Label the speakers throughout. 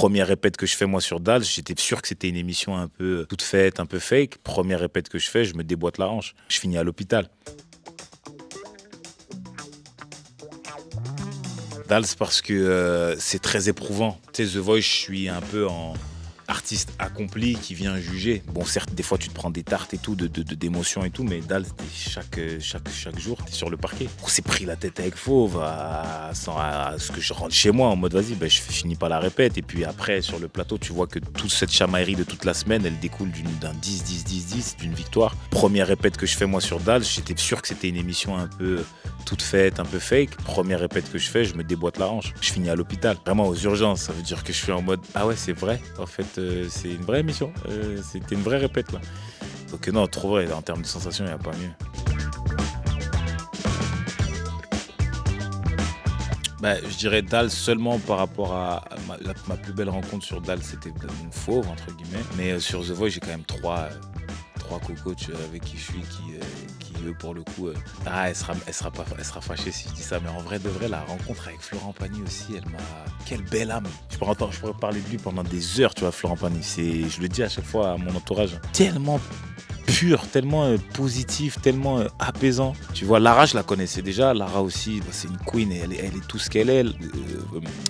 Speaker 1: Première répète que je fais moi sur Dals, j'étais sûr que c'était une émission un peu toute faite, un peu fake. Première répète que je fais, je me déboîte la hanche. Je finis à l'hôpital. Dals parce que c'est très éprouvant. Tu sais, The Voice, je suis un peu en artiste accompli qui vient juger. Bon, certes, des fois, tu te prends des tartes et tout, d'émotions et tout, mais Dals, chaque jour, t'es sur le parquet. On s'est pris la tête avec Fauve à ce que je rentre chez moi en mode vas-y, je finis pas la répète. Et puis après, sur le plateau, tu vois que toute cette chamaillerie de toute la semaine, elle découle d'un 10-10-10-10, d'une victoire. Première répète que je fais moi sur Dals, j'étais sûr que c'était une émission un peu toute faite, un peu fake. Première répète que je fais, je me déboîte la hanche. Je finis à l'hôpital, vraiment aux urgences. Ça veut dire que je suis en mode ah ouais, c'est vrai. En fait, c'est une vraie émission. C'était une vraie répète là. Donc non, trop vrai. En termes de sensations, il n'y a pas mieux. Je dirais Dals seulement par rapport à ma plus belle rencontre sur Dals, c'était mon fauve entre guillemets. Mais sur The Voice, j'ai quand même trois co-coachs avec qui je suis qui eux pour le coup elle sera fâchée si je dis ça, mais en vrai de vrai la rencontre avec Florent Pagny aussi, quelle belle âme. Je pourrais parler de lui pendant des heures, tu vois. Florent Pagny, je le dis à chaque fois à mon entourage, tellement pur, tellement positif, tellement apaisant. Tu vois, Lara, je la connaissais déjà. Lara aussi, c'est une queen et elle est tout ce qu'elle est.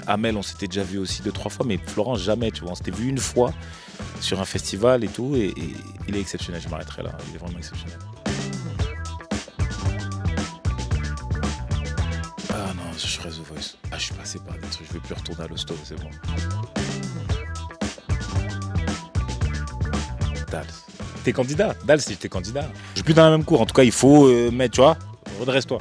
Speaker 1: Amel, on s'était déjà vu aussi 2-3 fois, mais Florent, jamais, tu vois. On s'était vu une fois sur un festival et tout, et il est exceptionnel. Je m'arrêterai là, il est vraiment exceptionnel. Ah non, je ferai The Voice. Ah, je suis passé par des trucs, je veux plus retourner à l'hosto, c'est bon. Dals. T'es candidat. Dals, t'es candidat. Je suis plus dans la même cour. En tout cas, il faut mettre, tu vois, redresse-toi.